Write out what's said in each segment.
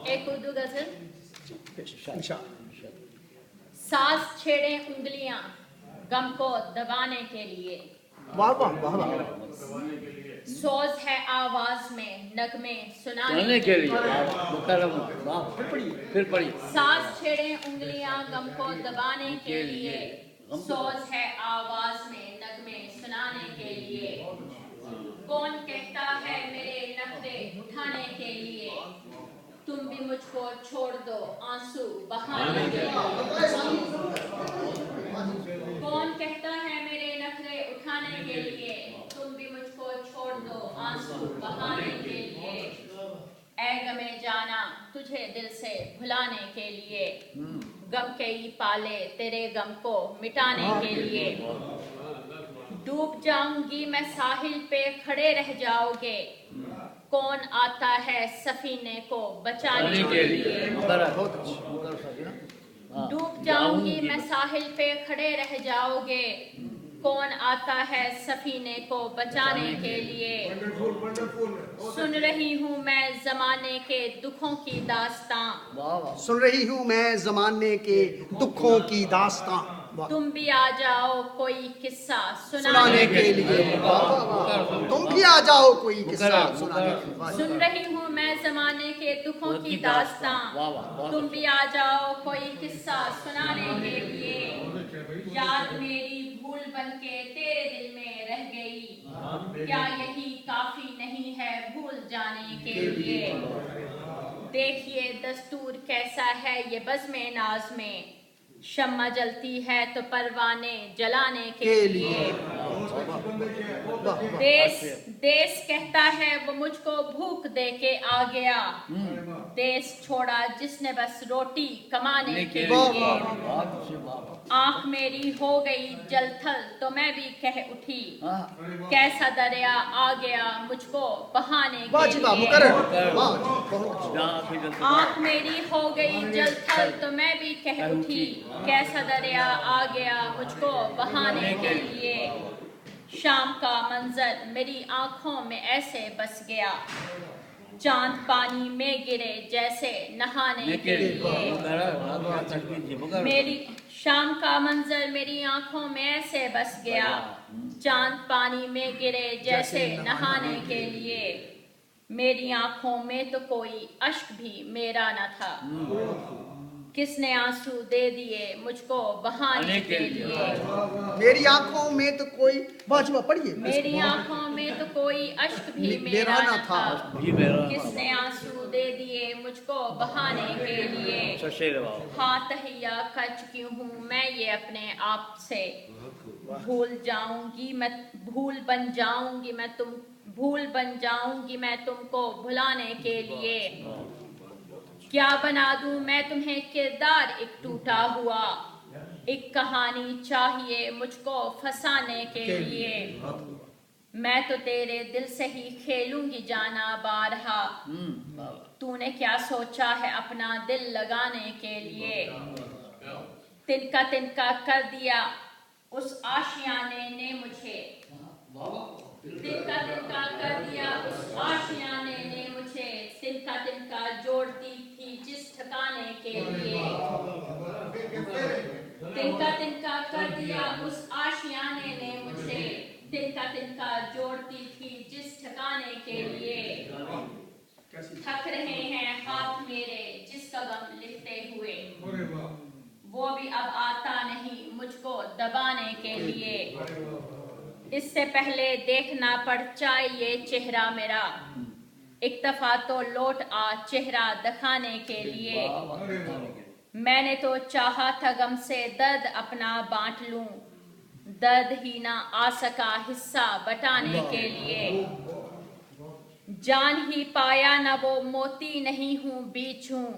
ایک اردو غزل. ساز چھیڑے انگلیاں غم کو دبانے کے لیے. واہ واہ واہ واہ. سوز ہے آواز میں نغمے سنانے کے لیے. پھر پڑھی. ساز چھیڑے انگلیاں غم کو دبانے کے لیے. سوز ہے آواز میں نغمے سنانے کے لیے. کون کہتا ہے میرے نخرے اٹھانے کے لیے. تم بھی مجھ کو چھوڑ دو آنسو بہانے کے لیے. کون کہتا ہے میرے نخرے اٹھانے کے لیے. تم بھی مجھ کو چھوڑ دو آنسو بہانے کے لیے. اے غمے جانا تجھے دل سے بھلانے کے لیے. غم کئی پالے تیرے غم کو مٹانے کے لیے. ڈوب جاؤں گی میں ساحل پہ کھڑے رہ جاؤ گے. کون آتا ہے سفینے کو بچانے کے لیے. ڈوب جاؤں گی میں ساحل پہ کھڑے رہ جاؤ گے. کون آتا ہے سفینے کو بچانے کے لیے. سن رہی ہوں میں زمانے کے دکھوں کی داستاں. سن رہی ہوں میں زمانے کے دکھوں کی داستاں. تم بھی آ جاؤ کوئی قصہ سنانے کے لیے. تم بھی آ جاؤ کوئی قصہ سنانے کے لیے. سن رہی ہوں میں زمانے کے دکھوں کی داستاں. تم بھی آ جاؤ کوئی قصہ سنانے کے لیے. یاد میری بھول بن کے تیرے دل میں رہ گئی. کیا یہی کافی نہیں ہے بھول جانے کے لیے. دیکھیے دستور کیسا ہے یہ بزم ناز میں. شمع جلتی ہے تو پروانے جلانے کے لیے. دیس کہتا ہے وہ مجھ کو بھوک دے کے آ گیا. دیس چھوڑا جس نے بس روٹی کمانے کے لیے. آنکھ میری ہو گئی جل تھل تو میں بھی کہہ اٹھی. کیسا دریا آ گیا مجھ کو بہانے کے لیے. آنکھ میری ہو گئی جل تھل تو میں بھی کہہ اٹھی. کیسا دریا آ گیا مجھ کو بہانے کے لیے. شام کا منظر میری آنکھوں میں ایسے بس گیا. چاند پانی میں گرے جیسے نہانے کے لیے. میری شام کا منظر میری آنکھوں میں ایسے بس گیا. چاند پانی میں گرے جیسے نہانے کے لیے. میری آنکھوں میں تو کوئی اشک بھی میرا نہ تھا. کس نے آنسو دے دیے مجھ کو بہانے کے لیے. میری آنکھوں میں تو کوئی واجبہ پڑھیے. میری آنکھوں میں تو کوئی اشک بھی میرا نہ تھا. کس نے آنسو دے دیے مجھ کو بہانے کے لیے. ہاں تہیا کر چکی ہوں میں یہ اپنے آپ سے. بھول بن جاؤں گی میں تم کو بھلانے کے لیے. کیا بنا دوں میں تمہیں کردار ایک ٹوٹا ہوا. ایک کہانی چاہیے مجھ کو پھنسانے کے لیے. میں تو تیرے دل سے ہی کھیلوں گی جانا بارہا. تو نے کیا سوچا ہے اپنا دل لگانے کے لیے. تنکا کر دیا اس آشیانے نے مجھے. تنکا کر دیا اس آشیانے نے مجھے. تنکا جوڑتی تھی جس ٹھکانے کے لیے. تنکا کر دیا اس آشیانے نے مجھے. تنکا جوڑتی تھی جس ٹھکانے کے لیے. تھک رہے ہیں ہاتھ میرے جس کا غم لکھتے ہوئے. وہ بھی اب آتا نہیں مجھ کو دبانے کے لیے. اس سے پہلے دیکھنا پڑ چاہیے چہرہ میرا. ایک دفعہ تو لوٹ آ چہرہ دکھانے کے لیے. میں نے تو چاہا تھا غم سے درد اپنا بانٹ لوں. درد ہی نہ آ سکا حصہ بٹانے کے لیے. جان ہی پایا نہ وہ موتی نہیں ہوں بیچ ہوں.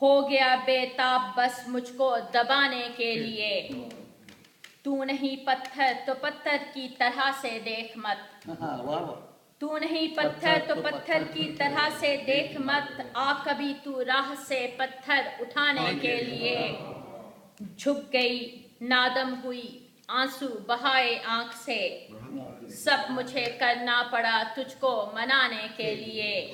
ہو گیا بے تاب بس مجھ کو دبانے کے لیے. تو نہیں پتھر تو پتھر کی طرح سے دیکھ مت. تو نہیں پتھر تو پتھر کی طرح سے دیکھ مت. آ کبھی تو راہ سے پتھر اٹھانے کے لیے. جھک گئی نادم ہوئی آنسو بہائے آنکھ سے. سب مجھے کرنا پڑا تجھ کو منانے کے لیے.